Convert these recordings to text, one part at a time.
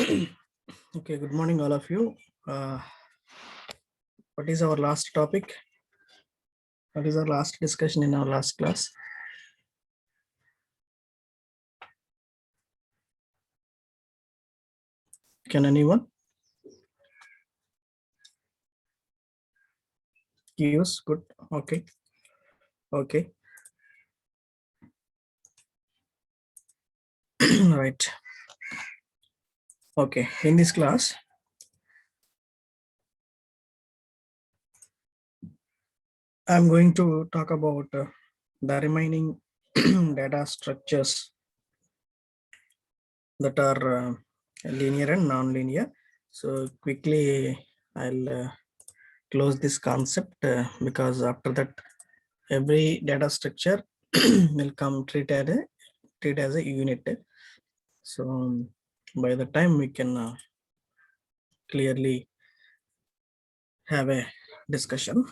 Okay, good morning, all of you. What is our last topic? What is our last discussion in our last class? Can anyone? Yes, good. Okay. Okay. Right. Okay. In this class, I'm going to talk about the remaining data structures that are linear and non-linear. So quickly, I'll close this concept because after that, every data structure will come treat as a unit. So by the time we can clearly have a discussion.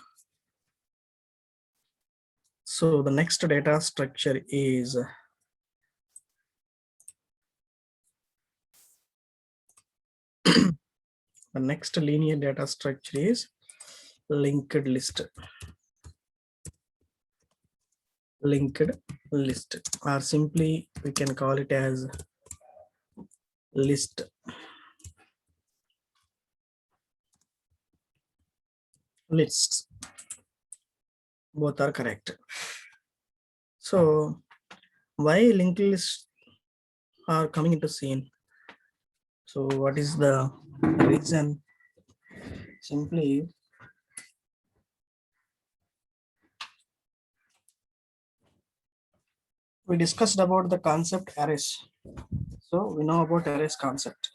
So the next data structure is the next linear data structure is linked list. Linked list, or simply we can call it as list. Lists, both are correct. So why linked lists are coming into scene? So what is the reason? Simply we discussed about the concept arrays. So we know about arrays concept.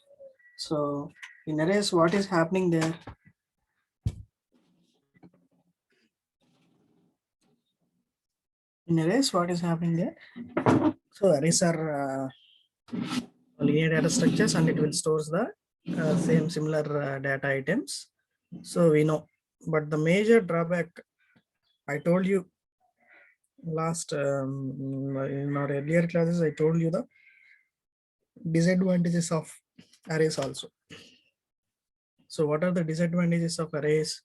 So in arrays, what is happening there? In arrays, what is happening there? So arrays are linear data structures, and it will stores the same similar data items. So we know, but the major drawback, I told you last in our earlier classes, I told you the disadvantages of arrays also. So what are the disadvantages of arrays?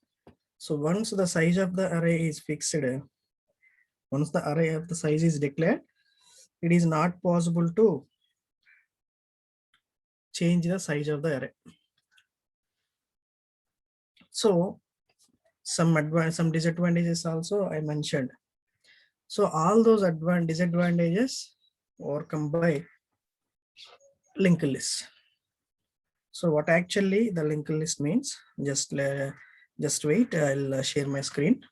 So once the size of the array is fixed, once the array of the size is declared, it is not possible to change the size of the array. So some disadvantages also I mentioned. So all those disadvantages overcome by linked list. So what actually the linked list means? Just wait. I'll share my screen.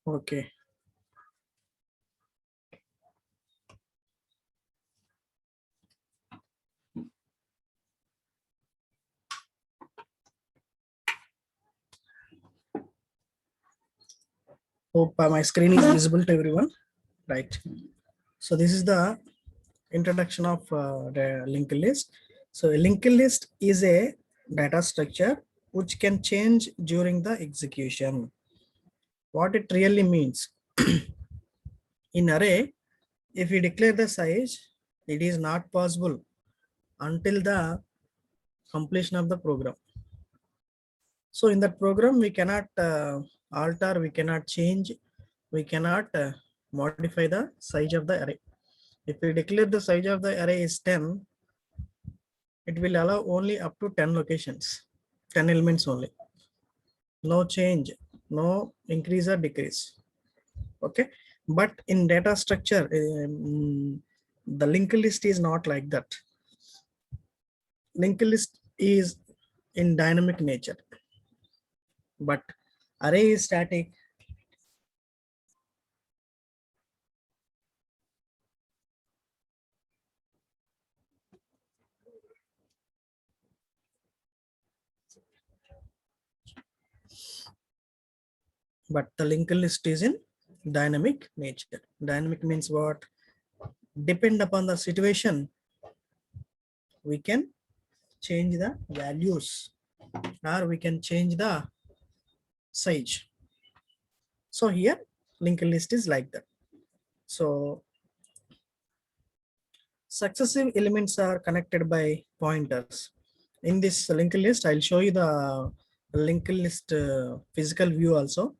Okay. Hope my screen is visible to everyone. Right. So this is the introduction of the linked list. So a linked list is a data structure which can change during the execution. What it really means. In array, if we declare the size, it is not possible until the completion of the program. So in that program, we cannot alter, we cannot change, we cannot modify the size of the array. If we declare the size of the array is 10, it will allow only up to 10 locations, 10 elements only. No change, no increase or decrease. Okay, but in data structure, the linked list is not like that. Linked list is in dynamic nature, but array is static. But the linked list is in dynamic nature. Dynamic means what? Depend upon the situation, we can change the values or we can change the size. So here linked list is like that. So successive elements are connected by pointers. In this linked list, I'll show you the linked list physical view also.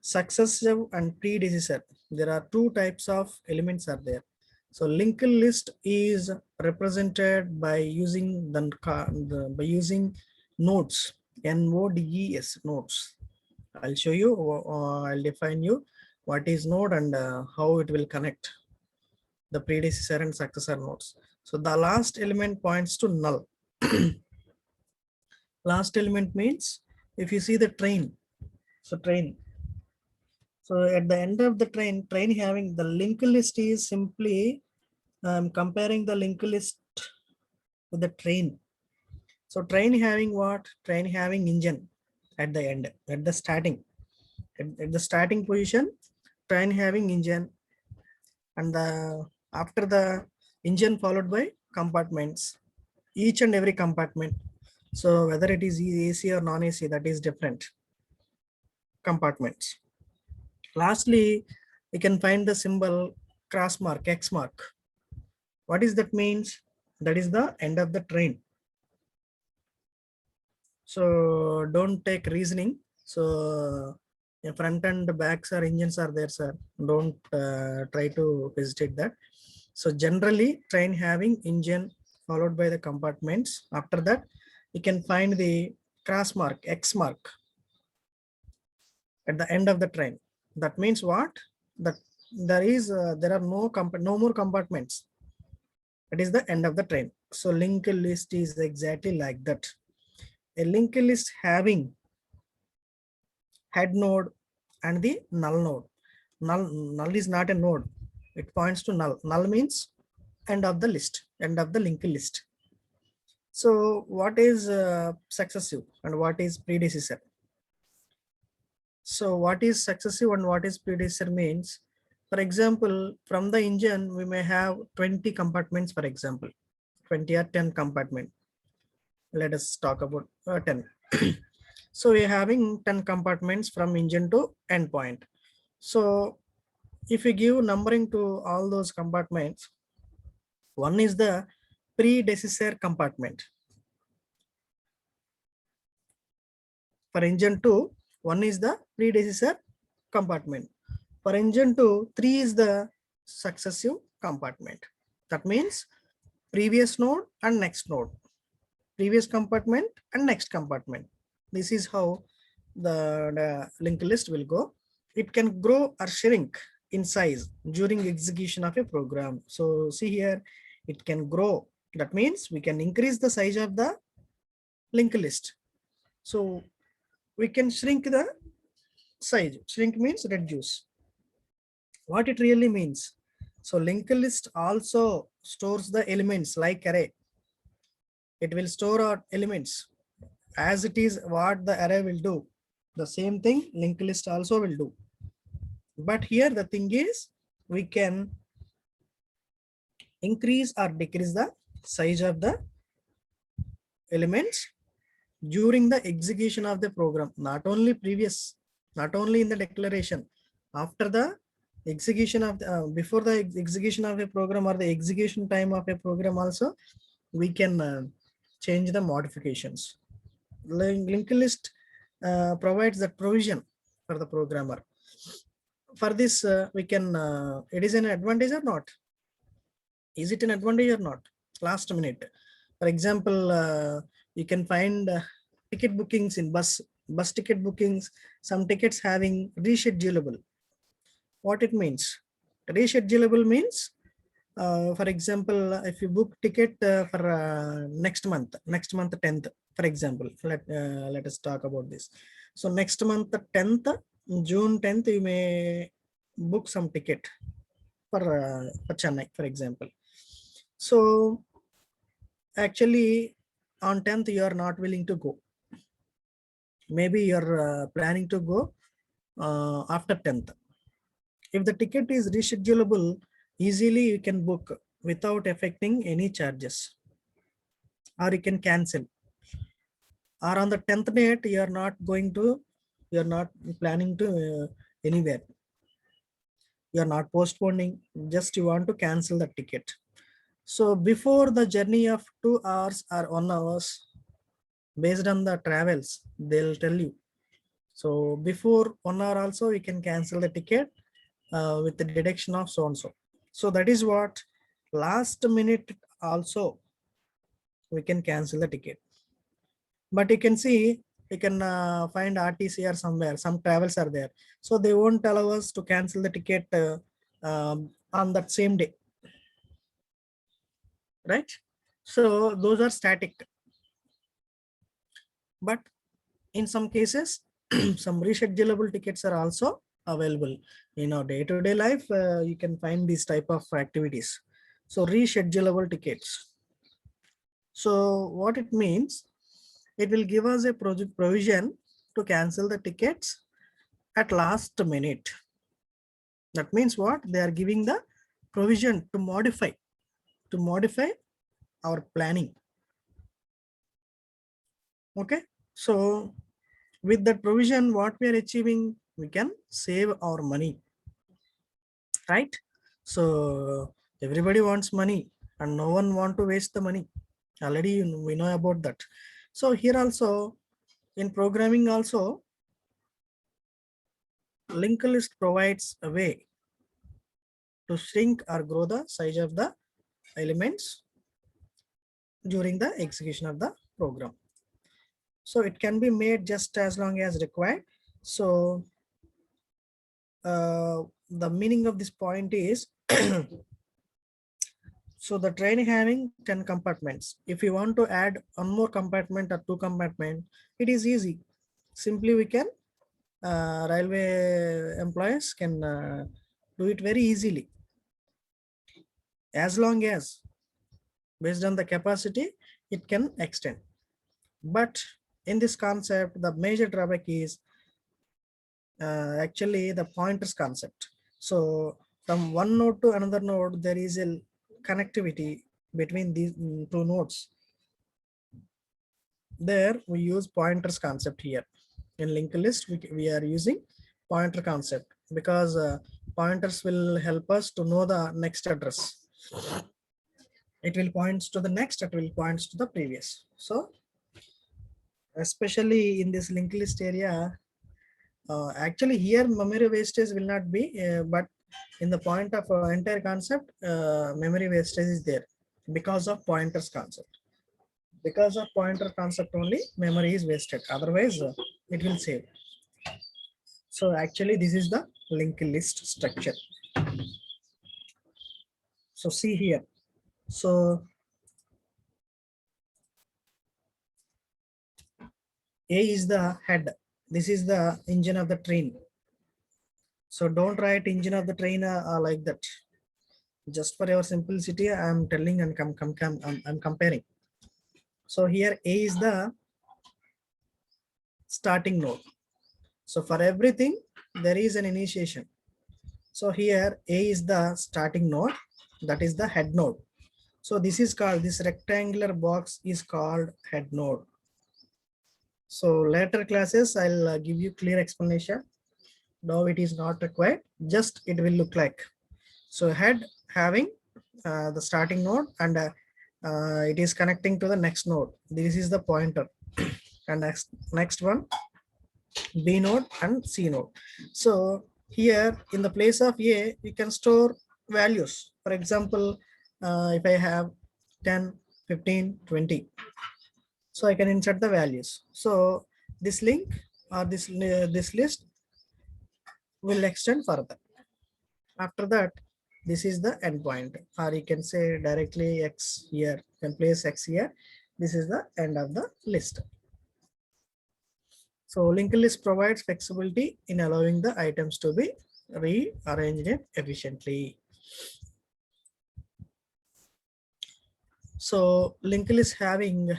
Successive and predecessor. There are two types of elements are there. So linked list is represented by using by using nodes, NODES, nodes. I'll show you. I'll define you what is node and how it will connect the predecessor and successor nodes. So the last element points to null. Last element means if you see the train, so train. So at the end of the train having the linked list is simply comparing the linked list with the train. So train having what? Train having engine at the end, at the starting. At the starting position, train having engine, and after the engine followed by compartments, each and every compartment. So whether it is AC or non-AC, that is different compartments. Lastly, we can find the symbol cross mark, X mark. What is that means? That is the end of the train. So don't take reasoning. So front and backs or engines are there, sir. Don't try to hesitate that. So generally train having engine followed by the compartments. After that, you can find the cross mark, X mark at the end of the train. That means what? That there are no more compartments. It is the end of the train. So linked list is exactly like that. A linked list having head node and the null node. Null is not a node. It points to null. Null means end of the list, end of the linked list. So what is successive and what is predecessor? So what is successive and what is predecessor means, for example, from the engine, we may have 20 compartments, for example, 20 or 10 compartment. Let us talk about 10. So we're having 10 compartments from engine to endpoint. So if we give numbering to all those compartments, one is the predecessor compartment. For engine 2, one is the predecessor compartment. For engine 2, 3 is the successive compartment. That means previous node and next node, previous compartment and next compartment. This is how the linked list will go. It can grow or shrink in size during execution of a program. So see here, it can grow. That means we can increase the size of the linked list. So we can shrink the size. Shrink means reduce. What it really means? So linked list also stores the elements like array. It will store our elements as it is what the array will do. The same thing linked list also will do. But here the thing is, we can increase or decrease the size of the elements during the execution of the program. Not only in the declaration, after the execution of the, before the execution of a program or the execution time of a program also, we can change the modifications. Linked list provides that provision for the programmer. For this, we can, it is an advantage or not? Is it an advantage or not? Last minute. For example, you can find ticket bookings in bus ticket bookings, some tickets having reschedulable. What it means? Reschedulable means, for example, if you book ticket for next month 10th, for example, let us talk about this. So next month 10th, June 10th, you may book some ticket for Chennai, for example. So actually on 10th you are not willing to go. Maybe you're planning to go after 10th. If the ticket is reschedulable, easily you can book without affecting any charges, or you can cancel. Or on the 10th date, you're not planning to anywhere. You're not postponing, just you want to cancel the ticket. So before the journey of 2 hours or 1 hour, based on the travels, they'll tell you. So before 1 hour also, you can cancel the ticket with the deduction of so and so. So that is what last minute also we can cancel the ticket. But you can see, you can find RTC or somewhere, some travels are there. So they won't allow us to cancel the ticket on that same day. Right? So those are static. But in some cases, some reschedulable tickets are also available. In our day-to-day life, you can find these type of activities. So reschedulable tickets. So what it means, it will give us a provision to cancel the tickets at last minute. That means what? They are giving the provision to modify our planning. Okay. So with that provision, what we are achieving, we can save our money, right? So everybody wants money and no one want to waste the money. Already we know about that. So here also in programming also, linked list provides a way to shrink or grow the size of the elements during the execution of the program. So it can be made just as long as required. So the meaning of this point is, so the train having 10 compartments. If you want to add one more compartment or 2 compartment, it is easy. Simply we can, railway employees can do it very easily. As long as based on the capacity, it can extend. But in this concept, the major drawback is actually the pointers concept. So from one node to another node, there is a connectivity between these 2 nodes. There we use pointers concept here. In linked list, we are using pointer concept because pointers will help us to know the next address. It will point to the next, it will point to the previous. So especially in this linked list area, actually here memory wastage will not be, but in the point of entire concept, memory wastage is there because of pointers concept. Because of pointer concept only, memory is wasted. Otherwise, it will save. So actually, this is the linked list structure. So see here. So A is the head. This is the engine of the train. So don't write engine of the train like that. Just for your simplicity, I'm telling and I'm comparing. So here A is the starting node. So for everything, there is an initiation. So here A is the starting node, that is the head node. So this is called, this rectangular box is called head node. So later classes, I'll give you clear explanation. Now it is not required, just it will look like. So head having the starting node and it is connecting to the next node. This is the pointer. And next one, B node and C node. So here in the place of A, you can store values. For example, if I have 10, 15, 20, so I can insert the values. So this link or this list will extend further. After that, this is the endpoint, or you can say directly X here. You can place X here. This is the end of the list. So linked list provides flexibility in allowing the items to be rearranged efficiently. So linked list having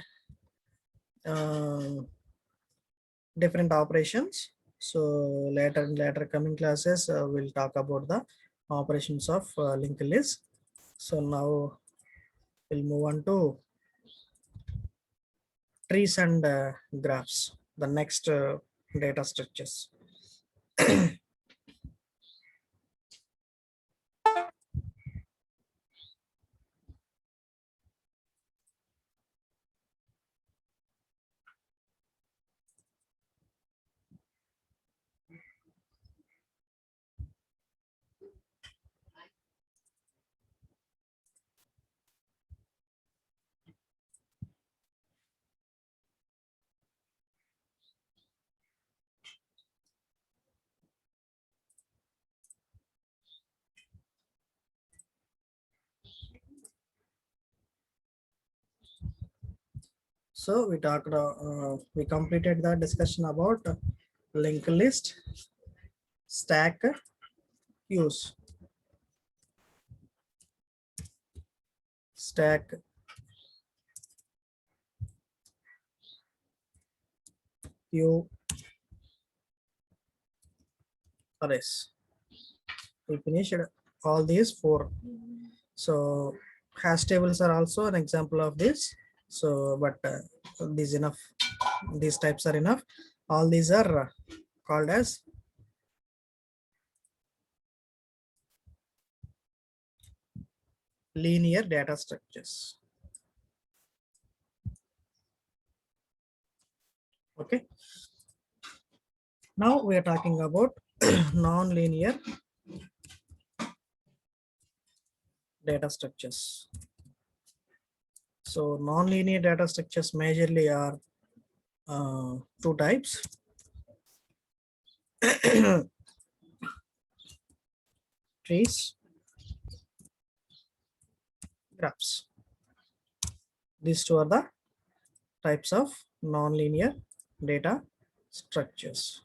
different operations. So later coming classes, we'll talk about the operations of linked list. So now we'll move on to trees and graphs, the next data structures. So we completed the discussion about linked list, stack, queues, stack, queue, arrays. We finished all these four. So hash tables are also an example of this. So, but these enough. These types are enough. All these are called as linear data structures. Okay. Now we are talking about non-linear data structures. So non-linear data structures majorly are two types. Trees, graphs. These two are the types of non-linear data structures.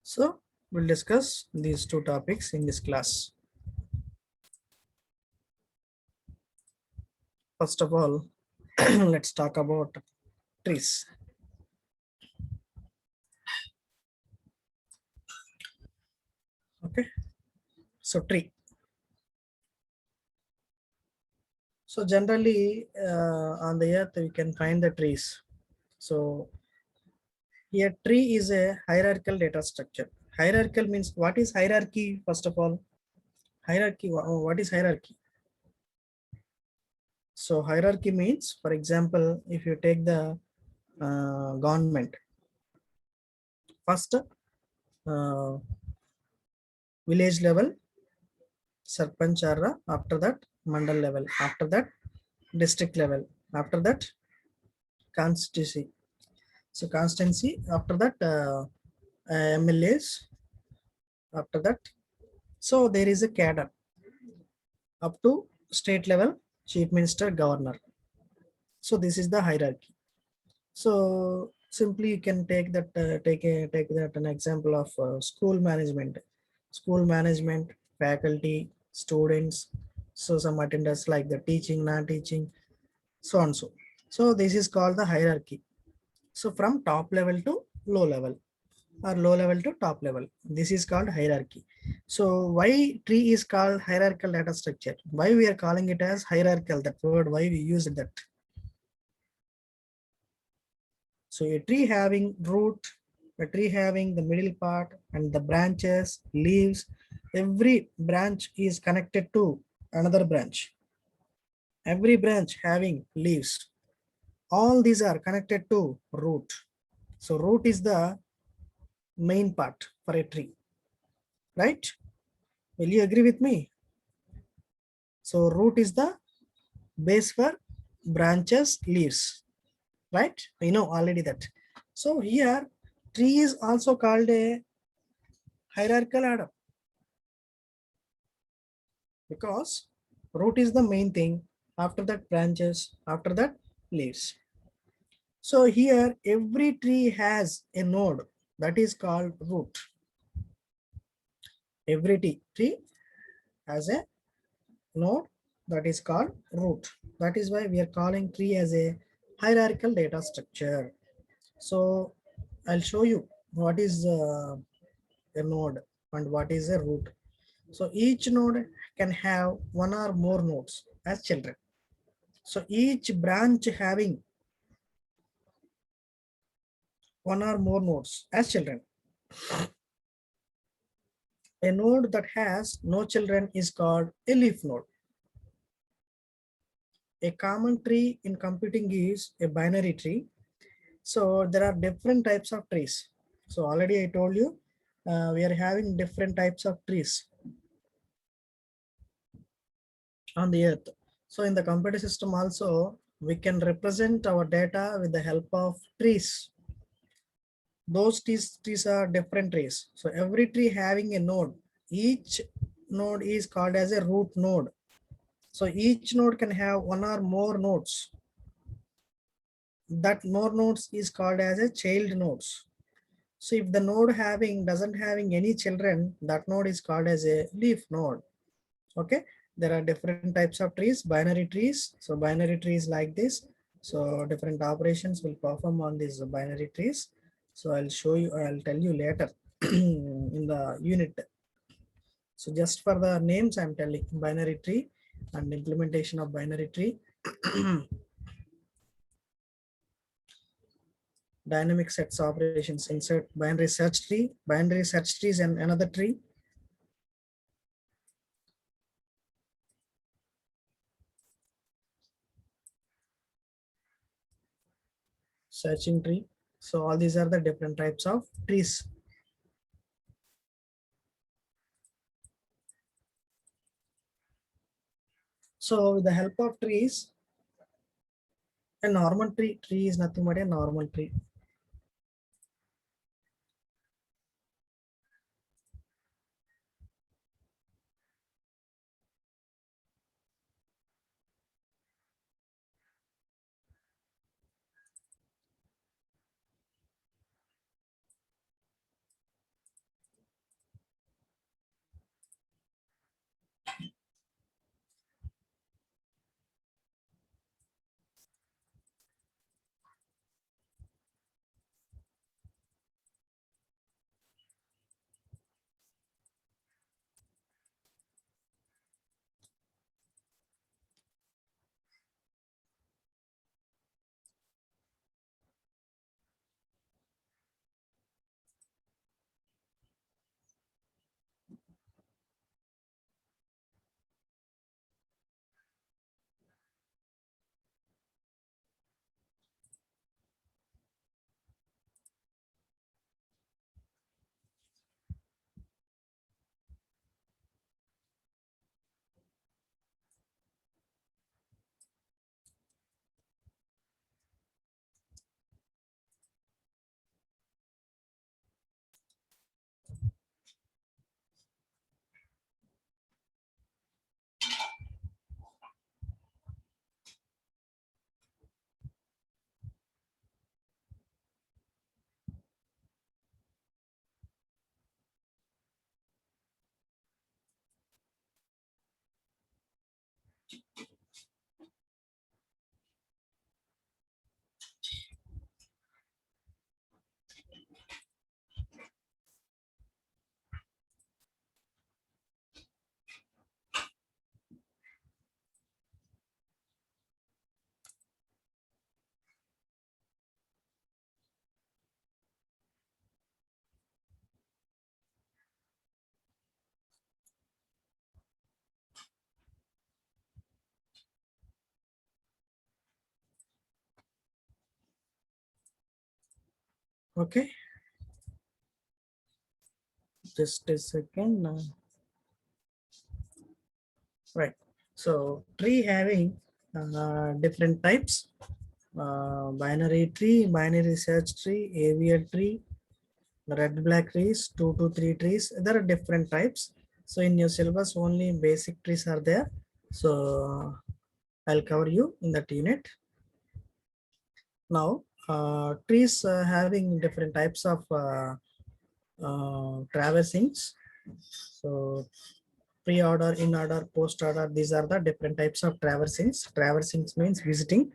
So we'll discuss these two topics in this class. First of all, let's talk about trees. Okay, so tree. So generally on the earth we can find the trees. So here tree is a hierarchical data structure. Hierarchical means, what is hierarchy? First of all, hierarchy, what is hierarchy? So hierarchy means, for example, if you take the government, first village level, sarpanch, after that mandal level, after that district level, after that constituency. So constituency, after that MLAs, after that. So there is a cadre up to state level, chief minister, governor. So this is the hierarchy. So simply you can take that take that an example of school management, faculty, students. So some attenders like the teaching, non teaching, so on so. So this is called the hierarchy. So from top level to low level. or low level to top level. This is called hierarchy. So why tree is called hierarchical data structure? Why we are calling it as hierarchical? That word, why we use that? So a tree having root, a tree having the middle part and the branches, leaves, every branch is connected to another branch. Every branch having leaves. All these are connected to root. So root is the main part for a tree, right? Will you agree with me? So root is the base for branches, leaves, right? We know already that. So here tree is also called a hierarchical order because root is the main thing, after that branches, after that leaves. So here every tree has a node that is called root. Every tree has a node that is called root. That is why we are calling tree as a hierarchical data structure. So I'll show you what is a node and what is a root. So each node can have one or more nodes as children. So each branch having one or more nodes as children. A node that has no children is called a leaf node. A common tree in computing is a binary tree. So there are different types of trees. So already I told you we are having different types of trees on the earth. So in the computer system also, we can represent our data with the help of trees. Those trees are different trees. So every tree having a node. Each node is called as a root node. So each node can have one or more nodes. That more nodes is called as a child nodes. So if the node doesn't having any children, that node is called as a leaf node. Okay, there are different types of trees, binary trees. So binary trees like this. So different operations will perform on these binary trees. So I'll show you, I'll tell you later in the unit. So just for the names, I'm telling binary tree and implementation of binary tree. Dynamic sets operations, insert binary search trees and another tree. Searching tree. So all these are the different types of trees. So with the help of trees, a normal tree is nothing but a normal tree. Okay, just a second. Right. So tree having different types. Binary tree, binary search tree, aviar tree, red black trees, 2 to 3 trees. There are different types. So in your syllabus only basic trees are there. So I'll cover you in that unit. Now trees having different types of traversing. So pre-order, in-order, post-order, these are the different types of traversing. Traversing means visiting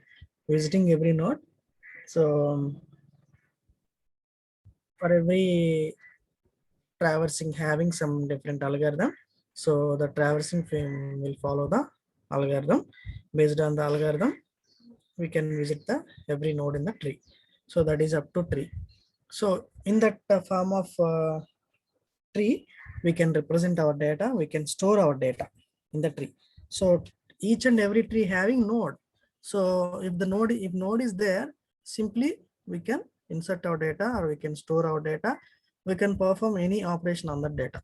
every node. So for every traversing having some different algorithm. So the traversing frame will follow the algorithm. Based on the algorithm, we can visit the every node in the tree. So that is up to tree. So in that form of tree, we can represent our data, we can store our data in the tree. So each and every tree having node. So if node is there, simply we can insert our data or we can store our data. We can perform any operation on that data.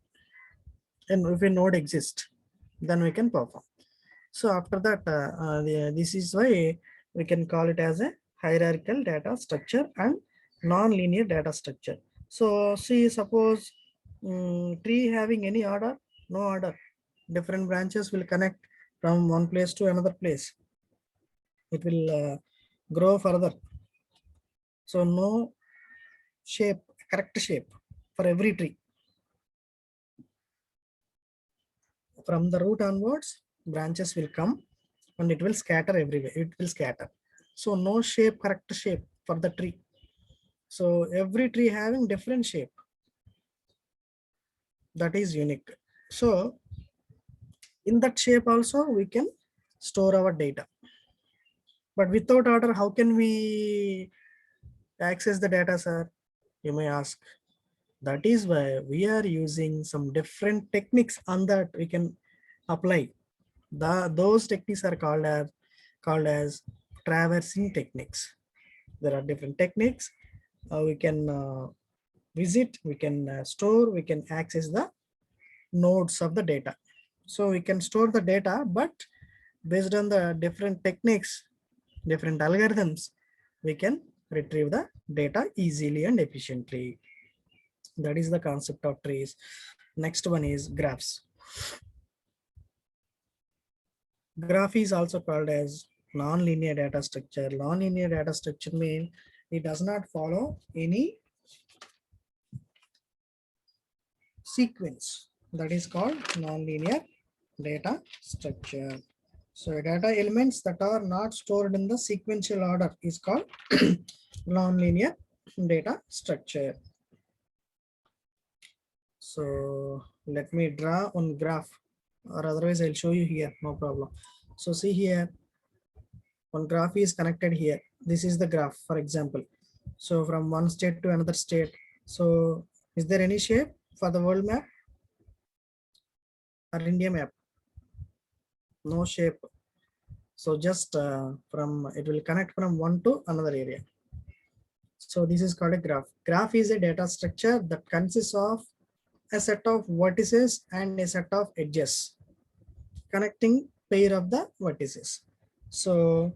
And if a node exists, then we can perform. So after that, this is why we can call it as a hierarchical data structure and non-linear data structure. So see, suppose tree having any order, no order. Different branches will connect from one place to another place. It will grow further. So no shape, correct shape for every tree. From the root onwards, branches will come and it will scatter everywhere. It will scatter. So no shape, correct shape for the tree. So every tree having different shape. That is unique. So in that shape also we can store our data. But without order, how can we access the data, sir? You may ask. That is why we are using some different techniques on that we can apply. Those techniques are called as traversing techniques. There are different techniques. We can visit, we can store, we can access the nodes of the data. So we can store the data, but based on the different techniques, different algorithms, we can retrieve the data easily and efficiently. That is the concept of trees. Next one is graphs. Graph is also called as non-linear data structure. Non-linear data structure means it does not follow any sequence. That is called non-linear data structure. So data elements that are not stored in the sequential order is called non-linear data structure. So let me draw on graph, or otherwise I'll show you here, no problem. So see here, one graph is connected here. This is the graph, for example. So from one state to another state. So is there any shape for the world map or India map? No shape. So just from it will connect from one to another area. So this is called a graph. Graph is a data structure that consists of a set of vertices and a set of edges connecting pair of the vertices. So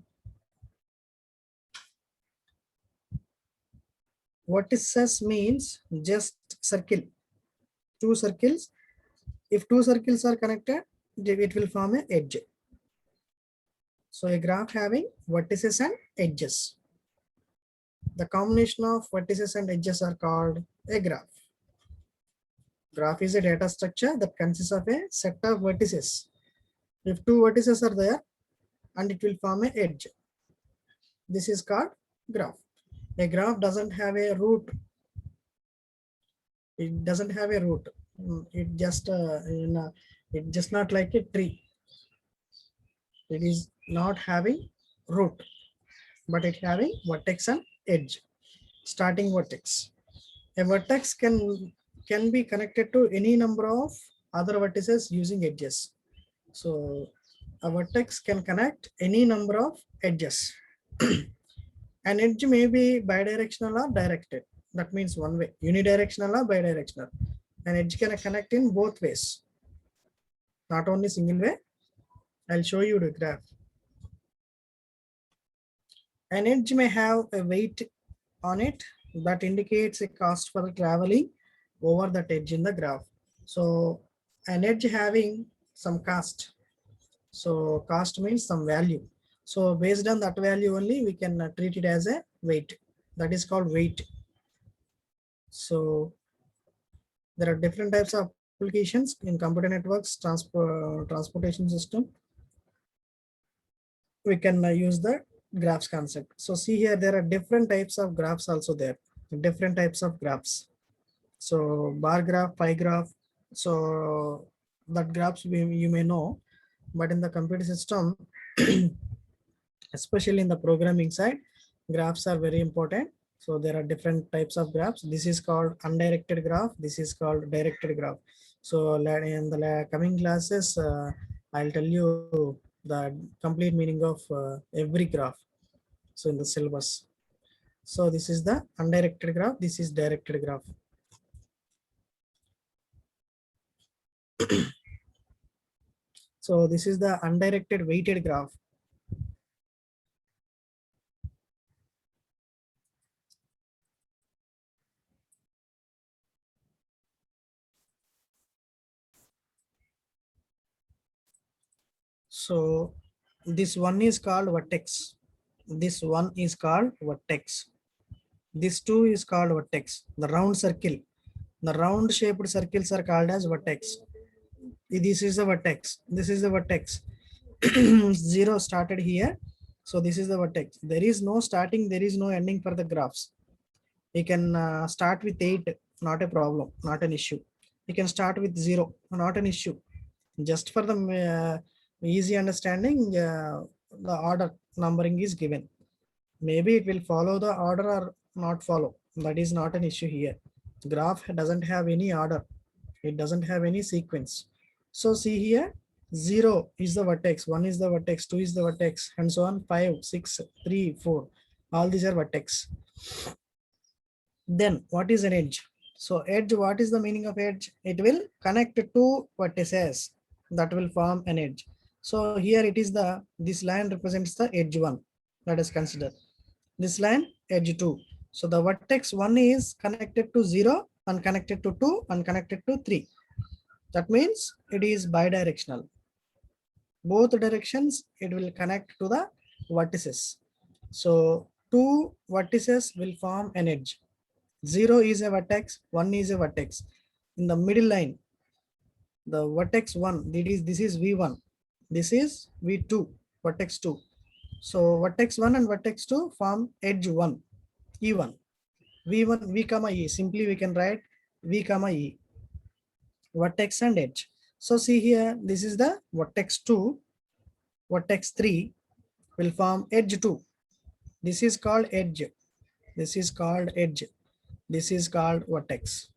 vertices means just circle, two circles. If two circles are connected, it will form an edge. So a graph having vertices and edges. The combination of vertices and edges are called a graph. Graph is a data structure that consists of a set of vertices. If two vertices are there, and it will form an edge. This is called graph. A graph doesn't have a root. It doesn't have a root. It just it just not like a tree. It is not having root, but it having vertex and edge. Starting vertex. A vertex can be connected to any number of other vertices using edges. So a vertex can connect any number of edges. An edge may be bidirectional or directed. That means one way, unidirectional or bidirectional. An edge can connect in both ways, not only single way. I'll show you the graph. An edge may have a weight on it that indicates a cost for traveling over that edge in the graph. So an edge having some cost. So cost means some value. So based on that value only, we can treat it as a weight. That is called weight. So there are different types of applications in computer networks, transportation system. We can use the graphs concept. So see here, there are different types of graphs also there, different types of graphs. So bar graph, pie graph. So that graphs you may know, but in the computer system, especially in the programming side, graphs are very important. So there are different types of graphs. This is called undirected graph. This is called directed graph. So in the coming classes, I'll tell you the complete meaning of every graph. So in the syllabus. So this is the undirected graph. This is directed graph. So this is the undirected weighted graph. So this one is called vertex. This one is called vertex. This two is called vertex. The round circle. The round shaped circles are called as vertex. This is the vertex. This is the vertex. 0 started here. So this is the vertex. There is no starting. There is no ending for the graphs. You can start with 8. Not a problem. Not an issue. You can start with 0. Not an issue. Just for the easy understanding, the order numbering is given. Maybe it will follow the order or not follow. That is not an issue here. Graph doesn't have any order. It doesn't have any sequence. So see here, 0 is the vertex, 1 is the vertex, 2 is the vertex, and so on. 5, 6, 3, 4. All these are vertex. Then what is an edge? So edge, what is the meaning of edge? It will connect two vertices that will form an edge. So here it is this line represents the edge 1. Let us consider this line edge 2. So the vertex 1 is connected to 0 and connected to 2 and connected to 3. That means it is bidirectional. Both directions it will connect to the vertices. So two vertices will form an edge. 0 is a vertex, 1 is a vertex. In the middle line, the vertex 1, this is V1, this is V2, vertex 2. So vertex 1 and vertex 2 form edge 1, E1. V1, V comma E, simply we can write V comma E, vertex and edge. So see here, this is the vertex 2, vertex 3 will form edge 2. This is called edge. This is called edge. This is called vertex.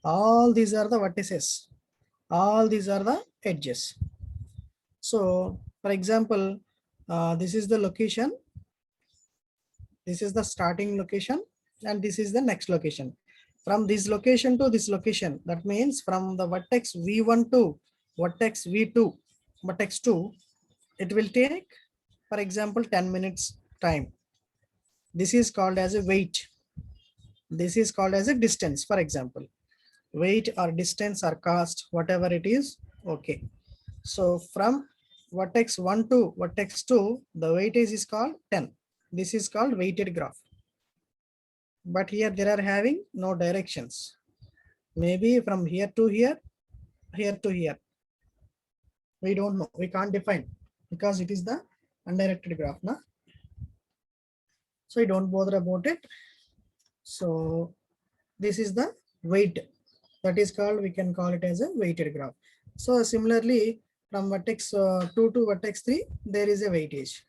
All these are the vertices. All these are the edges. So for example, this is the location. This is the starting location and this is the next location. From this location to this location, that means from the vertex V1 to vertex V2, vertex 2, it will take, for example, 10 minutes time. This is called as a weight. This is called as a distance, for example. Weight or distance or cost, whatever it is, okay. So from vertex 1 to vertex 2, the weightage is called 10. This is called weighted graph. But here there are having no directions. Maybe from here to here, here to here. We don't know. We can't define because it is the undirected graph. Na? So you don't bother about it. So this is the weight. That is called, we can call it as a weighted graph. So similarly, from vertex 2 to vertex 3, there is a weightage.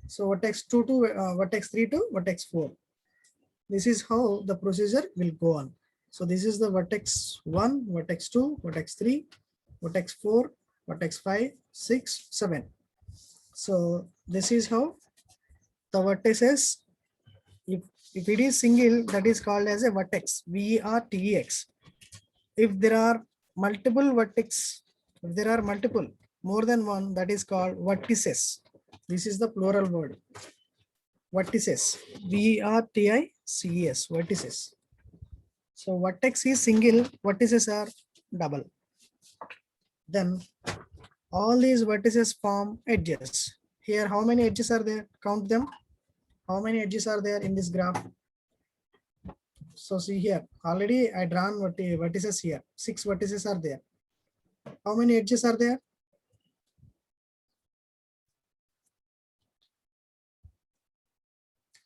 So vertex 2 to vertex 3 to vertex 4. This is how the procedure will go on. So this is the vertex 1, vertex 2, vertex 3, vertex 4, vertex 5, 6, 7. So this is how the vertices, if If it is single, that is called as a vertex, VERTEX. If there are multiple vertex, if there are multiple, more than one, that is called vertices. This is the plural word. Vertices, VERTICES, vertices. So vertex is single, vertices are double. Then all these vertices form edges. Here, how many edges are there? Count them. How many edges are there in this graph? So see here, already I drawn vertices here. 6 vertices are there. How many edges are there?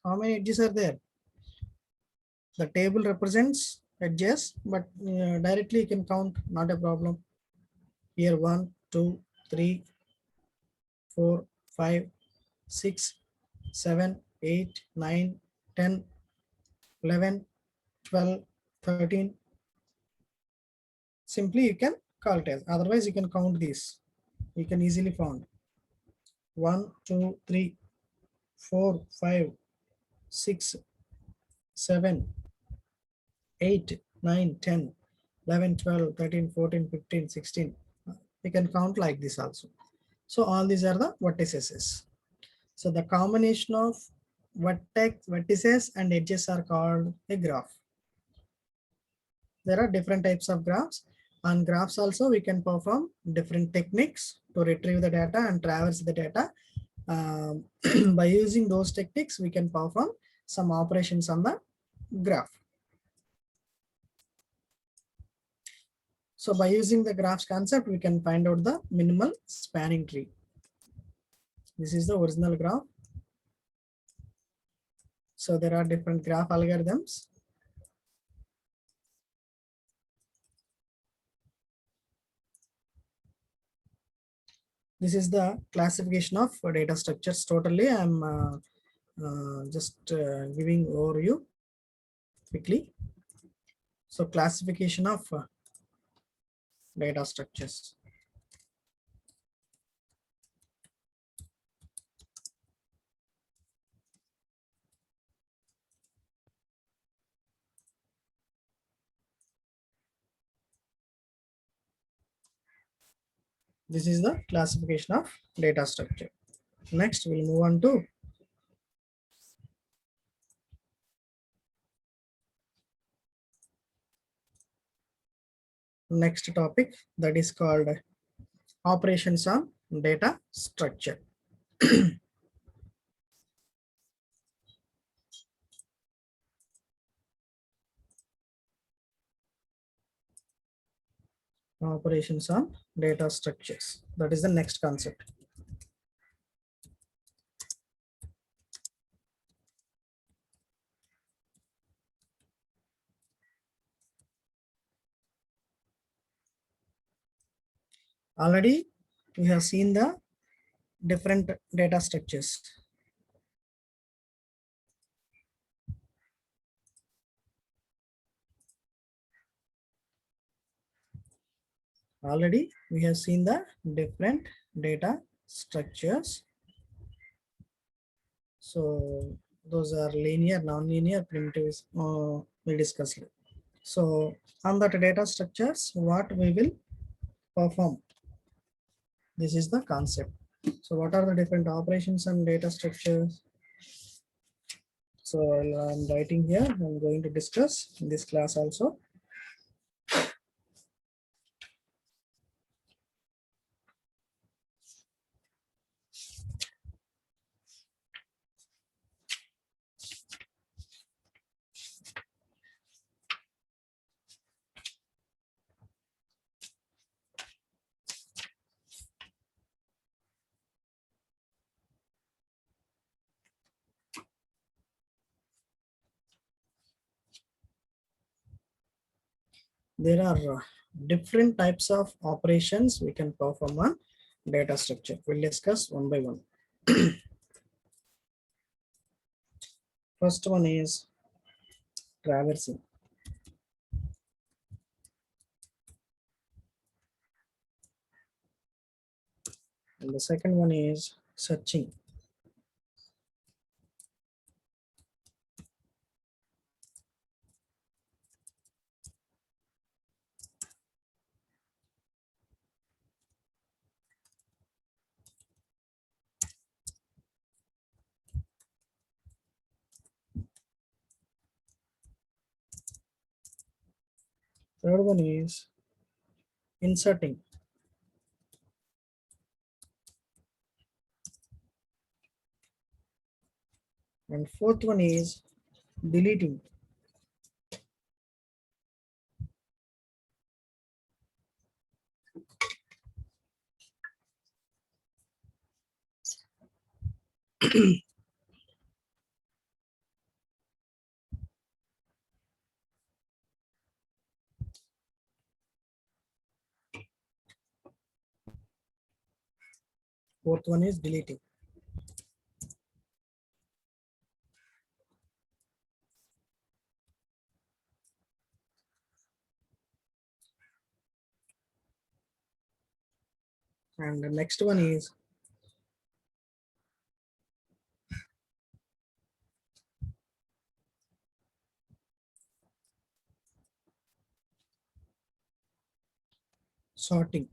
How many edges are there? The table represents edges, but directly you can count, not a problem. Here 1, 2, 3, 4, 5, 6, 7, 8, 9, 10, 11, 12, 13. Simply you can call it as, otherwise you can count these. You can easily count 1, 2, 3, 4, 5, 6, 7, 8, 9, 10, 11, 12, 13, 14, 15, 16. You can count like this also. So all these are the vertices. So the combination of vertices and edges are called a graph. There are different types of graphs. On graphs also we can perform different techniques to retrieve the data and traverse the data. By using those techniques, we can perform some operations on the graph. So by using the graphs concept, we can find out the minimal spanning tree. This is the original graph. So there are different graph algorithms. This is the classification of data structures. Totally, I'm just giving overview quickly. So classification of data structures. This is the classification of data structure. Next, we'll move on to next topic, that is called operations on data structure. Operations on data structures. That is the next concept. Already we have seen the different data structures. Already we have seen the different data structures. So those are linear, non-linear, primitives we discussed. So on that data structures, what we will perform. This is the concept. So what are the different operations and data structures? So I'm writing here, I'm going to discuss in this class also. There are different types of operations we can perform on data structure. We'll discuss one by one. First one is traversing. And the second one is searching. Third one is inserting. And fourth one is deleting. Fourth one is deleting. And the next one is sorting.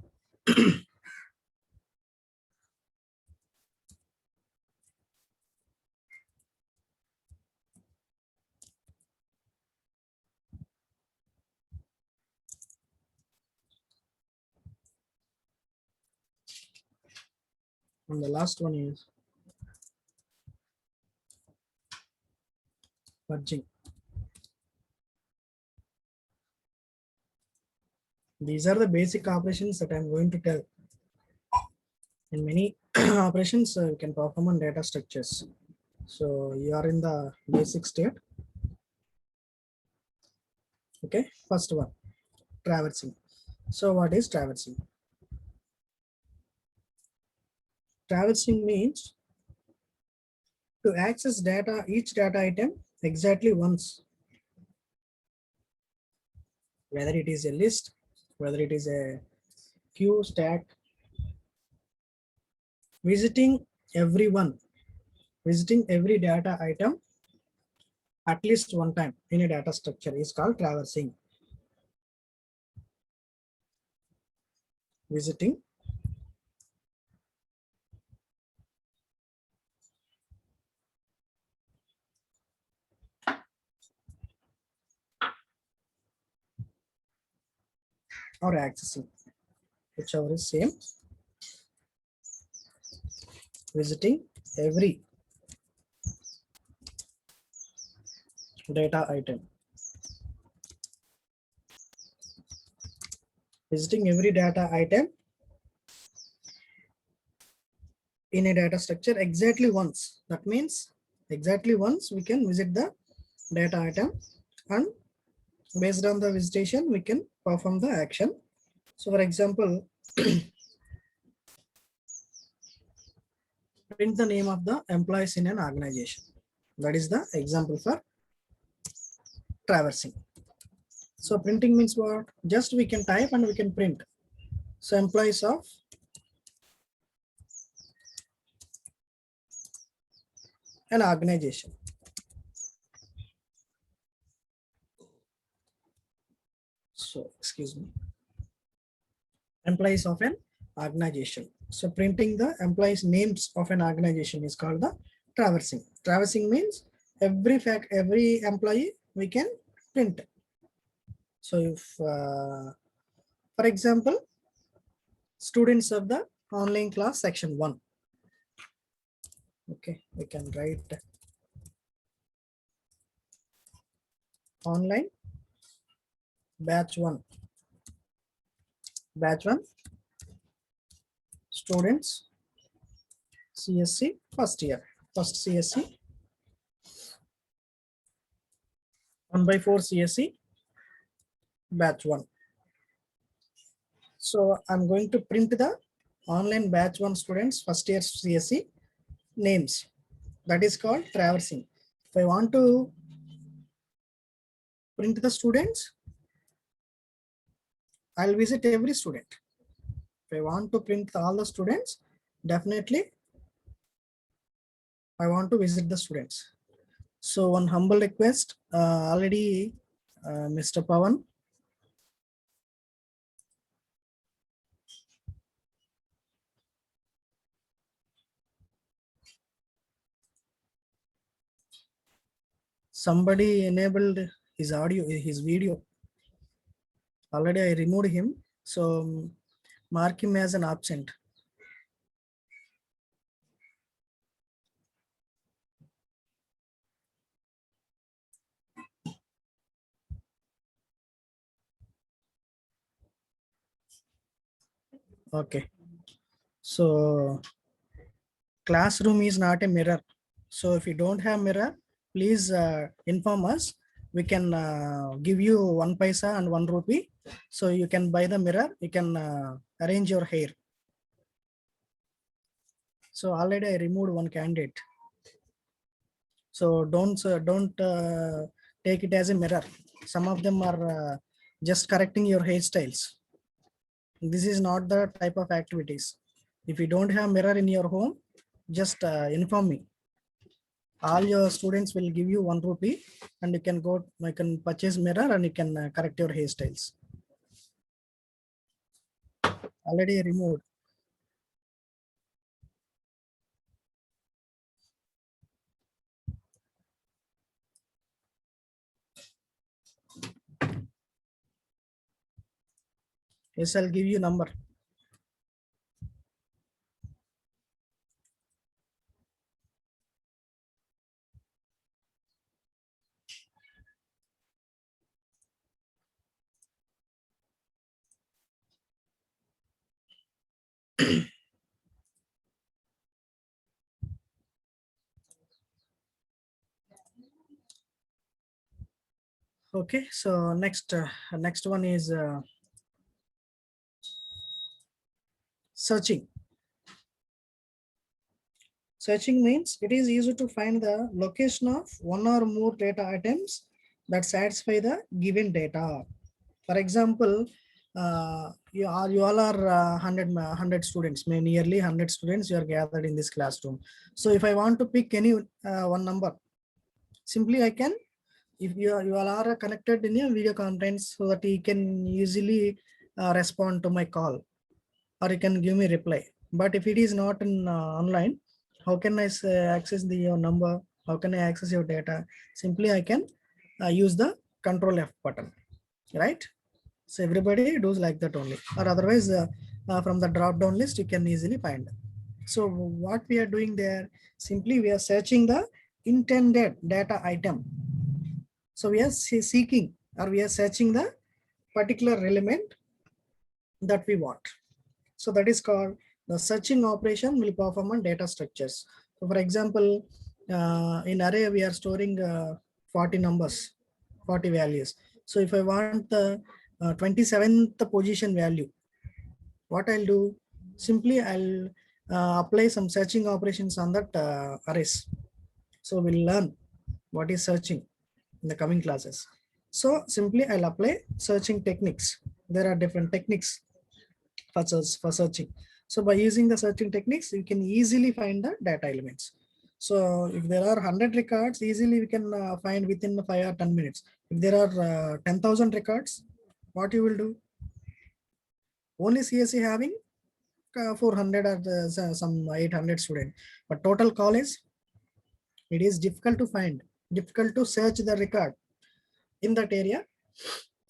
And the last one is merging. These are the basic operations that I'm going to tell. In many operations, you can perform on data structures. So you are in the basic state. Okay, first one, traversing. So what is traversing? Traversing means to access data, each data item exactly once, whether it is a list, whether it is a queue, stack, visiting every every data item at least one time in a data structure is called traversing. Visiting or accessing, whichever is same. Visiting every data item. Visiting every data item in a data structure exactly once. That means exactly once we can visit the data item, and based on the visitation we can perform the action. So for example, print the name of the employees in an organization. That is the example for traversing. So printing means what? Just we can type and we can print. So employees of an organization. So excuse me. Employees of an organization. So printing the employees names of an organization is called the traversing. Traversing means every employee we can print. So if for example, students of the online class section 1. Okay, we can write online batch 1. Batch 1 students CSC first year. First CSC 1/4 CSC batch 1. So I'm going to print the online batch 1 students first year CSC names. That is called traversing. If I want to print the students, I'll visit every student. If I want to print all the students, definitely I want to visit the students. So one humble request, already Mr. Pawan, somebody enabled his audio, his video. Already I removed him. So mark him as an absent. Okay. So classroom is not a mirror. So if you don't have mirror, please inform us. We can give you 1 paisa and 1 rupee. So you can buy the mirror. You can arrange your hair. So already I removed one candidate. So don't take it as a mirror. Some of them are just correcting your hairstyles. This is not the type of activities. If you don't have mirror in your home, just inform me. All your students will give you 1 rupee and you can go, you can purchase mirror and you can correct your hairstyles. Already removed. Yes, I'll give you number. Okay, so next one is searching. Searching means it is easy to find the location of one or more data items that satisfy the given data. For example, you all are 100 students, nearly 100 students you are gathered in this classroom. So if I want to pick any one number, simply I can, if you all are connected in a video conference, so that you can easily respond to my call or you can give me reply. But if it is not in online, how can I access your number? How can I access your data? Simply I can use the Control F button, right? So everybody does like that only, or otherwise from the drop down list you can easily find. So what we are doing there, simply we are searching the intended data item. So we are seeking or we are searching the particular element that we want. So that is called the searching operation will perform on data structures. So for example, in array we are storing 40 numbers, 40 values. So if I want the 27th position value, what I'll do, simply I'll apply some searching operations on that arrays. So we'll learn what is searching in the coming classes. So simply I'll apply searching techniques. There are different techniques for searching. So by using the searching techniques, you can easily find the data elements. So if there are 100 records, easily we can find within 5 or 10 minutes. If there are 10,000 records, what you will do? Only CSE having 400 or some 800 students, but total college, it is difficult to find, difficult to search the record. In that area,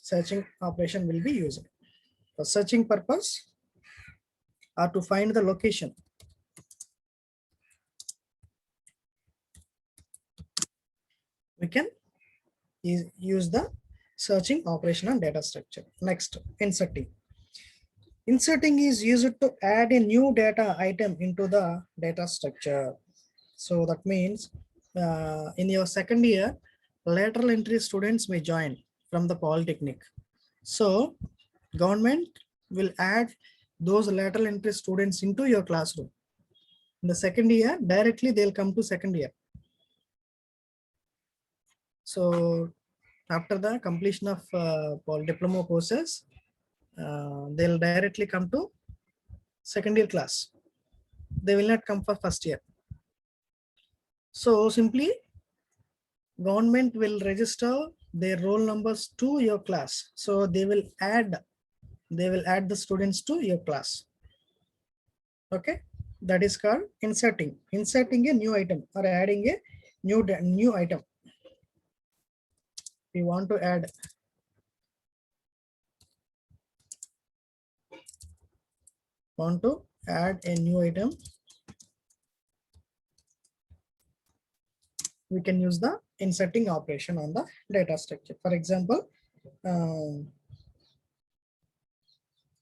searching operation will be used. For searching purpose or to find the location, we can use the searching operation on data structure. Next, inserting. Inserting is used to add a new data item into the data structure. So that means in your second year, lateral entry students may join from the polytechnic. So government will add those lateral entry students into your classroom. In the second year, directly they'll come to second year. So after the completion of diploma courses, they'll directly come to second year class. They will not come for first year. So simply government will register their roll numbers to your class. So they will add the students to your class. Okay, that is called inserting. Inserting a new item or adding a new item. We want to add want to add a new item, we can use the inserting operation on the data structure. For example,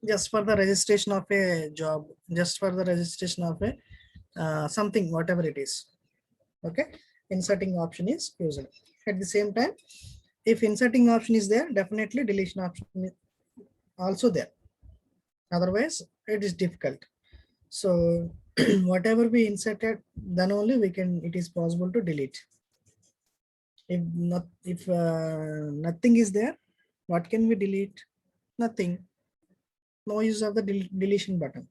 just for the registration of a job, just for the registration of a something, whatever it is. Okay, inserting option is used. At the same time, if inserting option is there, definitely deletion option is also there. Otherwise, it is difficult. So whatever we inserted, then only we can, it is possible to delete. If not, if nothing is there, what can we delete? Nothing. No use of the deletion button.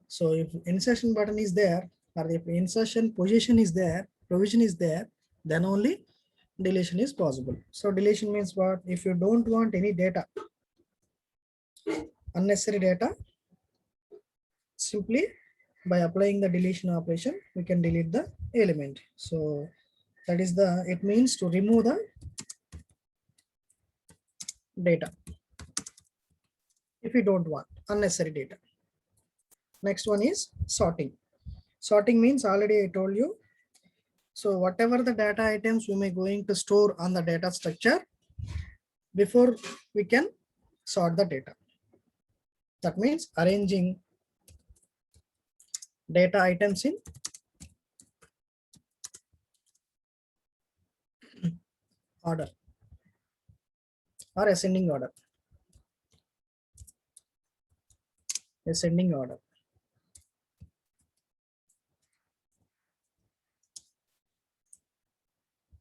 So if insertion button is there, or if insertion position is there, provision is there, then only deletion is possible. So deletion means what? If you don't want any data, unnecessary data, simply by applying the deletion operation, we can delete the element. So that is the, it means to remove the data if you don't want unnecessary data. Next one is sorting. Sorting means, already I told you. So whatever the data items we may going to store on the data structure, before we can sort the data. That means arranging data items in order or ascending order. Ascending order.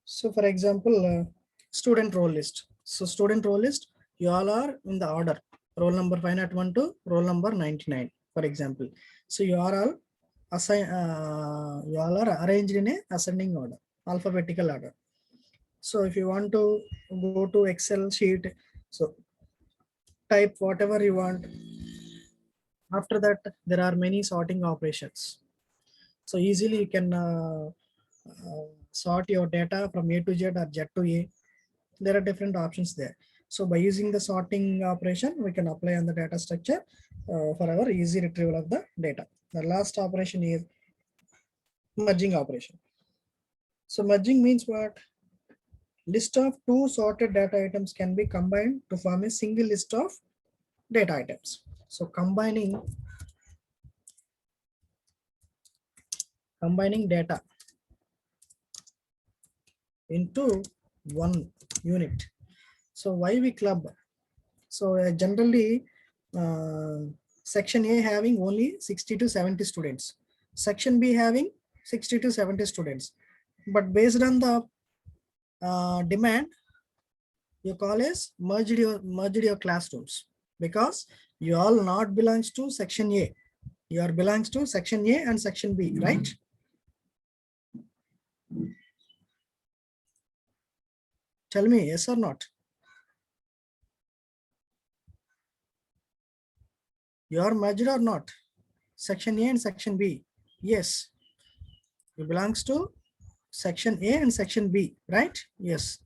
So for example, student roll list. So student roll list, you all are in the order. Roll number 501 to roll number 99, for example. So you are all you all are arranged in a ascending order, alphabetical order. So if you want to go to Excel sheet, so type whatever you want. After that, there are many sorting operations. So easily you can sort your data from A to Z or Z to A. There are different options there. So by using the sorting operation, we can apply on the data structure for our easy retrieval of the data. The last operation is merging operation. So merging means what? List of two sorted data items can be combined to form a single list of data items. So combining data into one unit. So why we club? So generally section A having only 60 to 70 students, section B having 60 to 70 students, but based on the demand, you call as merged your classrooms, because you all not belongs to section A, you are belongs to section A and section B, right? Tell me, yes or not? You are merged or not? Section A and section B. Yes. You belongs to section A and section B, right? Yes.